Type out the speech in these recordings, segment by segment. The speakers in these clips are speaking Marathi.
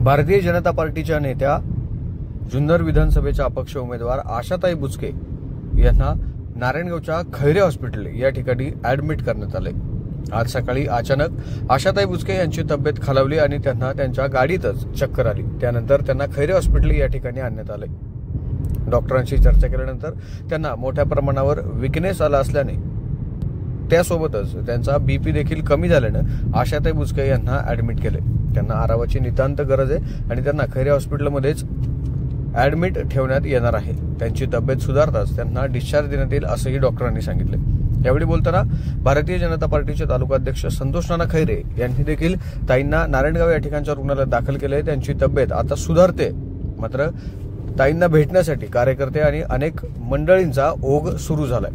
भारतीय जनता पार्टीच्या नेत्या जुन्नर विधानसभेच्या अपक्ष उमेदवार आशाताई बुचके यांना नारायणगावच्या खैरे हॉस्पिटल या ठिकाणी ऍडमिट करण्यात आले। आज सकाळी अचानक आशाताई बुचके यांची तब्येत खालावली आणि त्यांना त्यांच्या गाडीतच चक्कर आली। त्यानंतर त्यांना खैरे हॉस्पिटल या ठिकाणी आणण्यात आले। डॉक्टरांशी चर्चा केल्यानंतर त्यांना मोठ्या प्रमाणावर विकनेस आला असल्याने त्यासोबतच त्यांचा बीपी देखील कमी झाल्याने आशाताई बुचके यांना ऍडमिट केले। त्यांना आरामाची नितांत गरज आहे आणि त्यांना खैरे हॉस्पिटलमध्येच ऍडमिट ठेवण्यात येणार आहे। त्यांची तब्येत सुधारताच त्यांना डिस्चार्ज देण्यात येईल असंही डॉक्टरांनी सांगितले। यावेळी बोलताना भारतीय जनता पार्टीचे तालुकाध्यक्ष संतोष नाना खैरे यांनी देखील ताईंना नारायणगाव या ठिकाणच्या रुग्णालयात दाखल केले। त्यांची तब्येत आता सुधारते, मात्र ताईंना भेटण्यासाठी कार्यकर्ते आणि अनेक मंडळींचा ओघ सुरू झालाय।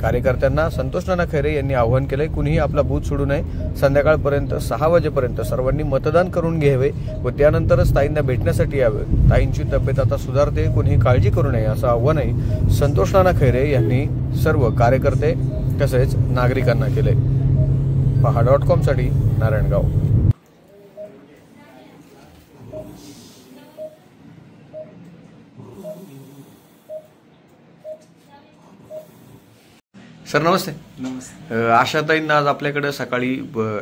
कार्यकर्त्यांना संतोष नाना खैरे यांनी आवाहन केले, कुणीही आपला बूथ सोडू नये। संध्याकाळपर्यंत 6 वाजेपर्यंत सर्वांनी मतदान करून घ्यावे व त्यानंतरच ताईंना भेटण्यासाठी यावे। ताईंची तब्येत आता सुधारते, कुणीही काळजी करू नये असं आव्हानही संतोष नाना खैरे यांनी सर्व कार्यकर्ते तसेच नागरिकांना केले। पहा.com साठी नारायणगाव। सर नमस्ते। नमस्ते। आशाताईंना आज आपल्याकडे सकाळी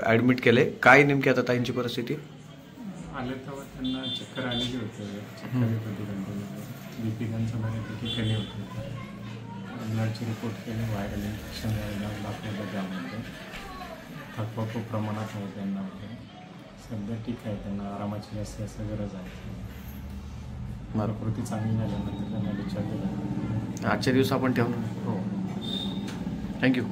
ऍडमिट केले, काय नेमकी आता ताईंची परिस्थिती? आले तेव्हा त्यांना चक्कर आलेली होते, चक्कर येत होती कंटिन्यू, बीपी त्यांचा बऱ्यापैकी कमी होता। ब्लडचे रिपोर्ट केले, व्हायरल इन्फेक्शन दाखवलं, त्यामध्ये थकवा खूप प्रमाणात आहे त्यांना वगैरे। सध्या ठीक आहे, त्यांना आरामाची जास्त गरज आहे। प्रकृती चांगली झाल्यानंतर त्यांना डिस्चार्ज दिला। आजच्या दिवस आपण ठेवणार। हो, थँक्यू।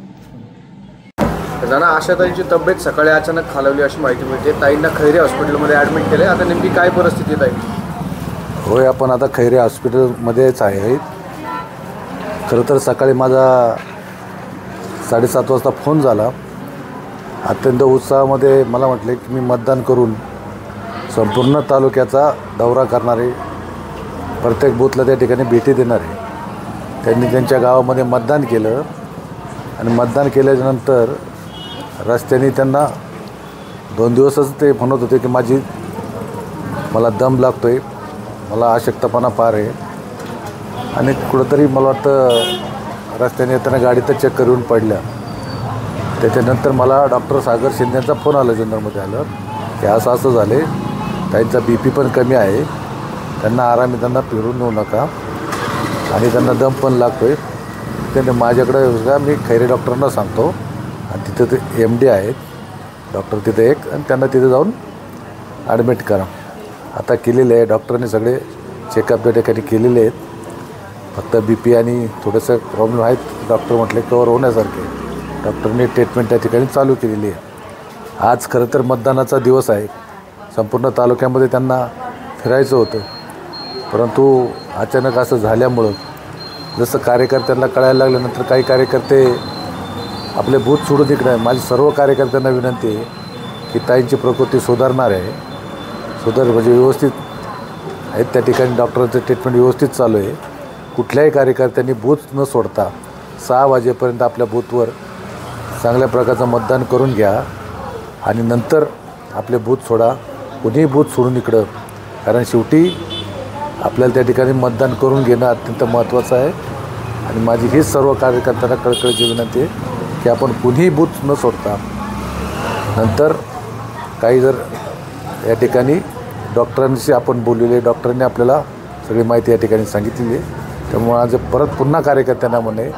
आशाताईंची तब्येत सकाळी अचानक खालावली अशी माहिती मिळते। ताईंना खैरे हॉस्पिटलमध्ये ॲडमिट केले, आता नेमकी काय परिस्थिती आहे ताई? होय, आपण आता खैरे हॉस्पिटलमध्येच आहे। खरं तर सकाळी माझा 7:30 वाजता फोन झाला। अत्यंत उत्साहामध्ये मला म्हटले की मी मतदान करून संपूर्ण तालुक्याचा दौरा करणारे, प्रत्येक बूथला त्या ठिकाणी भेटी देणारे। त्यांनी त्यांच्या गावामध्ये मतदान केलं आणि मतदान केल्यानंतर रस्त्याने त्यांना 2 दिवसच ते म्हणत होते की मला दम लागतोय, मला अशक्तपणा फार आहे आणि कुठंतरी मला वाटतं रस्त्याने येताना गाडीतच चक्कर येऊन पडल्या। त्याच्यानंतर मला डॉक्टर सागर शिंदेचा फोन आला, जुन्नरमध्ये आलं की असं झाले, त्यांचा बीपी पण कमी आहे, त्यांना आरामी त्यांना फिरून येऊ नका आणि त्यांना दम पण लागतोय। त्याने माझ्याकडे मी खैरे डॉक्टरांना सांगतो आणि तिथे ते MD आहेत डॉक्टर तिथे एक, आणि त्यांना तिथे जाऊन ॲडमिट करा। आता केलेले आहे, डॉक्टरांनी सगळे चेकअप त्या ठिकाणी केलेले आहेत। फक्त बीपी आणि थोडंसं प्रॉब्लेम आहेत, डॉक्टर म्हटले कवर होण्यासारखे। डॉक्टरने ट्रीटमेंट त्या ठिकाणी चालू केलेली आहे। आज खरं तर मतदानाचा दिवस आहे, संपूर्ण तालुक्यामध्ये त्यांना फिरायचं होतं, परंतु अचानक असं झाल्यामुळं जसं कार्यकर्त्यांना कळायला लागल्यानंतर काही कार्यकर्ते आपले बूथ सोडून इकडे। माझी सर्व कार्यकर्त्यांना विनंती आहे की ताईंची प्रकृती सुधारणार आहे, म्हणजे व्यवस्थित आहेत त्या ठिकाणी, डॉक्टरांचं ट्रीटमेंट व्यवस्थित चालू आहे। कुठल्याही कार्यकर्त्यांनी बूथ न सोडता 6 वाजेपर्यंत आपल्या बूथवर चांगल्या प्रकारचं मतदान करून घ्या आणि नंतर आपले बूथ सोडा। कुणीही बूथ सोडून इकडं, कारण शेवटी आपल्याला त्या ठिकाणी मतदान करून घेणं अत्यंत महत्त्वाचं आहे। आणि माझी हीच सर्व कार्यकर्त्यांना कळकळीची विनंती आहे की आपण कुणीही बूथ न सोडता नंतर काही जर या ठिकाणी डॉक्टरांशी आपण बोललेले, डॉक्टरांनी आपल्याला सगळी माहिती या ठिकाणी सांगितलेली आहे। त्यामुळे आज परत पुन्हा कार्यकर्त्यांना म्हणे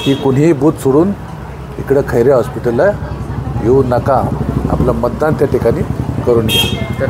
की कुणीही बूथ सोडून इकडं खैरे हॉस्पिटलला येऊ नका, आपलं मतदान त्या ठिकाणी करून घ्या।